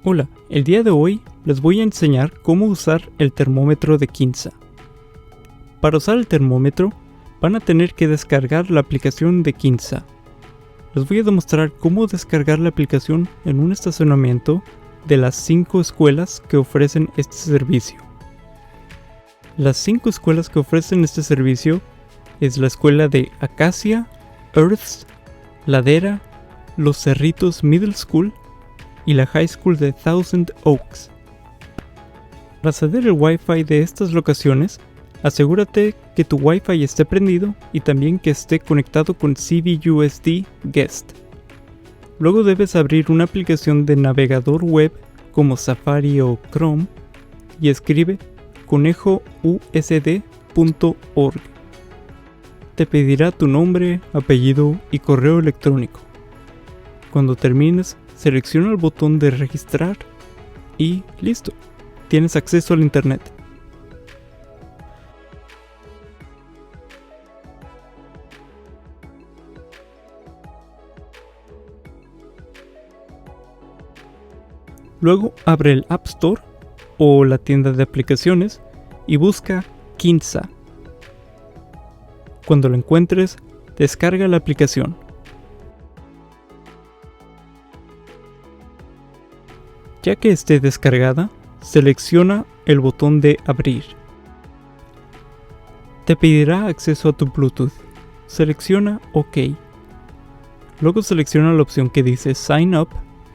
Hola, el día de hoy les voy a enseñar cómo usar el termómetro de Kinsa. Para usar el termómetro, van a tener que descargar la aplicación de Kinsa. Les voy a demostrar cómo descargar la aplicación en un estacionamiento de las 5 escuelas que ofrecen este servicio. Las 5 escuelas que ofrecen este servicio es la escuela de Acacia, Earths, Ladera, Los Cerritos Middle School y la High School de Thousand Oaks. Para acceder al Wi-Fi de estas locaciones, asegúrate que tu Wi-Fi esté prendido y también que esté conectado con CBUSD Guest. Luego debes abrir una aplicación de navegador web como Safari o Chrome y escribe conejousd.org. Te pedirá tu nombre, apellido y correo electrónico. Cuando termines, selecciona el botón de registrar y listo, tienes acceso al internet. Luego abre el App Store o la tienda de aplicaciones y busca Kinsa. Cuando lo encuentres, descarga la aplicación. Ya que esté descargada, selecciona el botón de abrir. Te pedirá acceso a tu Bluetooth. Selecciona OK. Luego selecciona la opción que dice Sign Up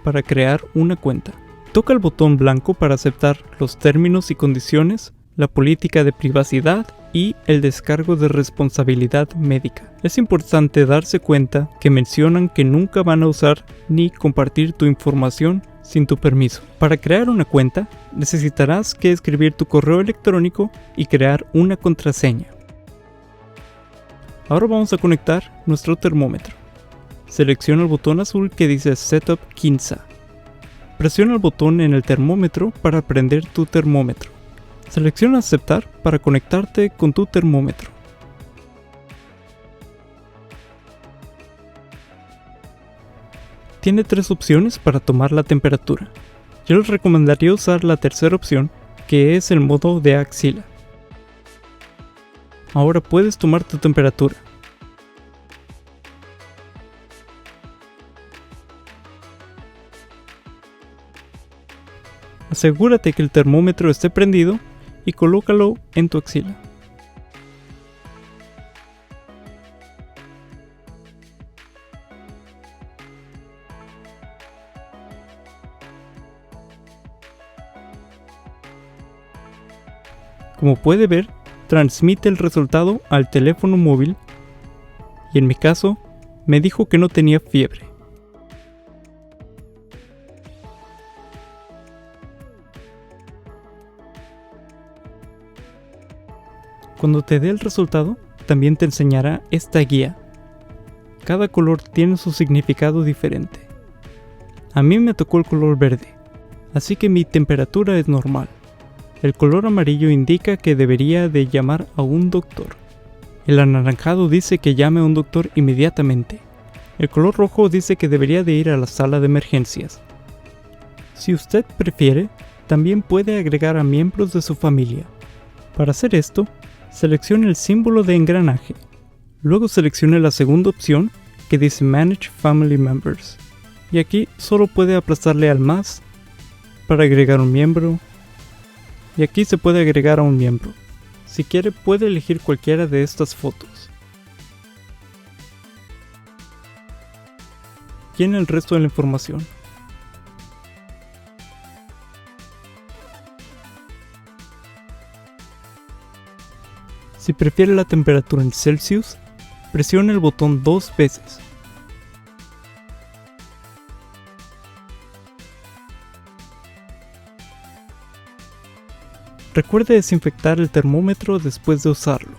para crear una cuenta. Toca el botón blanco para aceptar los términos y condiciones, la política de privacidad y el descargo de responsabilidad médica. Es importante darse cuenta que mencionan que nunca van a usar ni compartir tu información sin tu permiso. Para crear una cuenta, necesitarás que escribir tu correo electrónico y crear una contraseña. Ahora vamos a conectar nuestro termómetro. Selecciona el botón azul que dice Setup Kinsa. Presiona el botón en el termómetro para prender tu termómetro. Selecciona Aceptar para conectarte con tu termómetro. Tiene 3 opciones para tomar la temperatura. Yo les recomendaría usar la tercera opción, que es el modo de axila. Ahora puedes tomar tu temperatura. Asegúrate que el termómetro esté prendido y colócalo en tu axila. Como puede ver, transmite el resultado al teléfono móvil y en mi caso, me dijo que no tenía fiebre. Cuando te dé el resultado, también te enseñará esta guía. Cada color tiene su significado diferente. A mí me tocó el color verde, así que mi temperatura es normal. El color amarillo indica que debería de llamar a un doctor. El anaranjado dice que llame a un doctor inmediatamente. El color rojo dice que debería de ir a la sala de emergencias. Si usted prefiere, también puede agregar a miembros de su familia. Para hacer esto, seleccione el símbolo de engranaje. Luego seleccione la segunda opción que dice Manage Family Members. Y aquí solo puede aplastarle al más para agregar un miembro. Y aquí se puede agregar a un miembro. Si quiere puede elegir cualquiera de estas fotos. Llena el resto de la información. Si prefiere la temperatura en Celsius, presione el botón 2 veces. Recuerde desinfectar el termómetro después de usarlo.